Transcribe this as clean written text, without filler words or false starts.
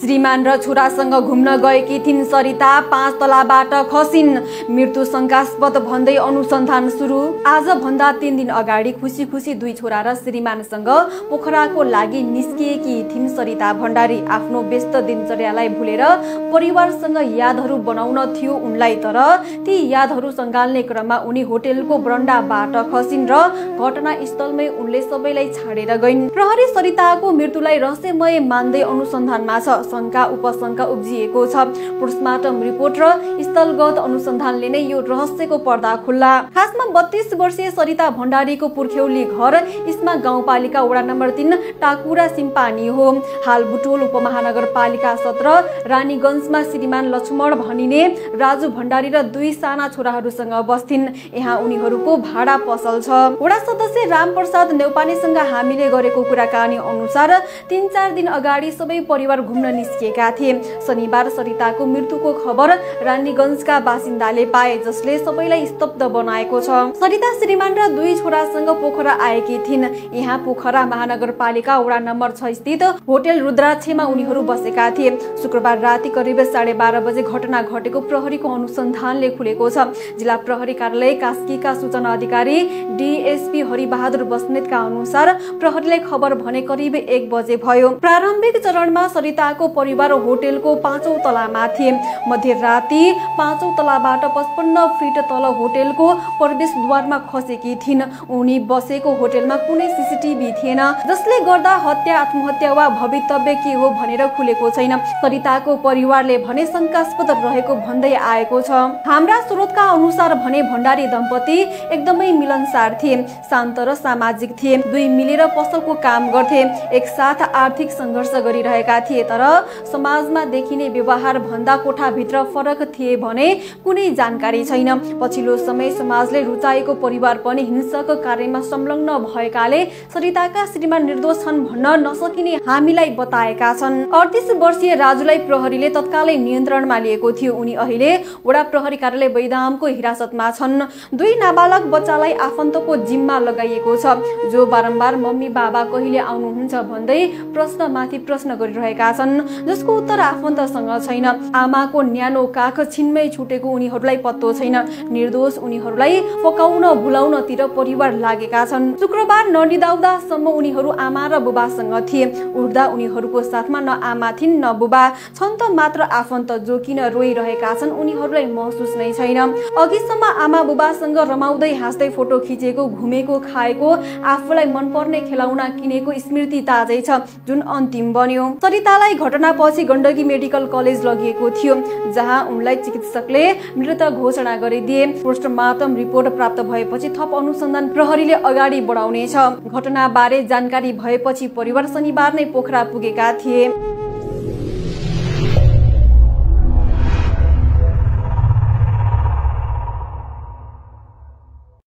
श्रीमान र छोरासँग घुम्न गएकी थिइन् सरिता 5 तलाबाट खसिन्। मृत्यु शंकास्पद भन्दै अनुसन्धान सुरु। आज भन्दा 3 दिन अगाडि खुसी खुसी 2 छोरा र श्रीमानसँग पोखराको लागि निस्किएकी थिइन् सरिता भण्डारी। आफ्नो व्यस्त दिनचर्यालाई भुलेर परिवारसँग यादहरू बनाउन थियो उनलाई, तर ती यादहरू सँगाल्ने क्रममा उनी होटेलको बरन्डाबाट खसिन् र घटनास्थलमै उनले सबैलाई छाडेर गइन्। प्रहरी सरिताको मृत्युलाई रहस्यमय मान्दै अनुसन्धानमा छ। शंका उपशंका उब्जिएको छ। पोस्टमार्टम रिपोर्ट र स्थलगत अनुसन्धानले नै यो रहस्यको पर्दा खुल्ला। खासमा 32 वर्षीय सरिता भण्डारीको पुर्ख्यौली घर इस्मा गाउँपालिका वडा नम्बर 3 टाकुरा सिम्पानी हो। हाल बुटोल उपमहानगरपालिका 17 रानीगञ्जमा श्रीमान लक्ष्मण भनिने राजु भण्डारी र 2 साना छोराहरूसँग बस्थिन्। यहाँ उनीहरूको भाडा पसल छ। वडा सदस्य रामप्रसाद नेउपानेसँग हामीले गरेको कुराकानी अनुसार 3-4 दिन अगाडि सबै परिवार घुम्न निस्किएका थिए। शनिबार सरिताको मृत्युको खबर रानीगञ्जका बासिन्दाले पाए, जसले सबैलाई स्तब्ध बनाएको छ। सरिता श्रीमान र 2 छोरासँग पोखरा आएकी थिइन्। यहाँ पोखरा महानगरपालिका वडा नम्बर 6 स्थित होटेल रुद्राक्षमा उनीहरू बसेका थिए। शुक्रबार राति करिब 12:30 बजे घटना घटेको प्रहरीको अनुसन्धानले खुलेको छ। जिल्ला प्रहरी कार्यालय कास्कीका सूचना अधिकारी डीएसपी हरिबहादुर बस्नेतका अनुसार प्रहरीलाई खबर भने करिब 1 बजे भयो। प्रारम्भिक चरणमा सरिताको परिवार होटेलको 5औं तलामा थिए। मध्यराति 5औं तलाबाट 55 फिट तल होटेलको प्रवेशद्वारमा खसेकी थिइन्। उनी बसेको होटेलमा कुनै सीसीटीभी थिएन, जसले गर्दा हत्या, आत्महत्या वा भवितव्य के हो भनेर खुलेको छैन। सरिताको परिवारले भने शंकास्पद रहेको भन्दै आएको छ। हाम्रा स्रोतका अनुसार भने भण्डारी दम्पति एकदमै मिलनसार थिए, शान्त र सामाजिक थिए। 2 मिलेर पसलको काम गर्थे, एकसाथ आर्थिक संघर्ष गरिरहेका थिए। तर समाजमा देखिने व्यवहार भन्दा कोठाभित्र फरक थिए भने कुनै जानकारी छैन। पछिल्लो समय समाजले रुचाएको परिवार पनि हिंसक कार्यमा संलग्न भएकाले सरिताका श्रीमान निर्दोष छन् भन्न नसकिने हामीलाई बताएका छन्। 38 वर्षीय राजुलाई प्रहरीले तत्कालै नियन्त्रणमा लिएको थियो। उनी अहिले वडा प्रहरी कार्यालय बैदामको हिरासतमा छन्। 2 नाबालक बच्चालाई आफन्तको जिम्मा लगाइएको छ, जो बारम्बार मम्मी बाबा कहिले आउनुहुन्छ भन्दै प्रश्नमाथि प्रश्न गरिरहेका छन्, जसको उत्तर आफन्तसँग छैन। आमाको न्यानो काख छिनमै छुटेको उनीहरूलाई पत्तो छैन। निर्दोष उनीहरूलाई पकाउन भुलाउनतिर परिवार लागेका छन्। शुक्रबार ननिदाउँदासम्म उनीहरू आमा र बुबासँग थिए। उठ्दा उनीहरूको साथमा न आमा थिइन् न बुबा छन्, त मात्र आफन्त जो किन रोइरहेका छन् उनीहरूलाई महसुस नै छैन। अघिसम्म आमा बुबासँग रमाउँदै हाँस्दै फोटो खिचेको, घुमेको, खाएको, आफूलाई मनपर्ने खेलौना किनेको स्मृति ताजै छ, जुन अन्तिम बन्यो। सरितालाई घटनापछि गण्डकी मेडिकल कलेज लगिएको थियो, जहाँ उनलाई चिकित्सकले मृत घोषणा गरिदिए। पोस्टमार्टम रिपोर्ट प्राप्त भएपछि थप अनुसन्धान प्रहरीले अगाडि बढाउनेछ। घटनाबारे जानकारी भएपछि परिवार शनिबार नै पोखरा पुगेका थिए।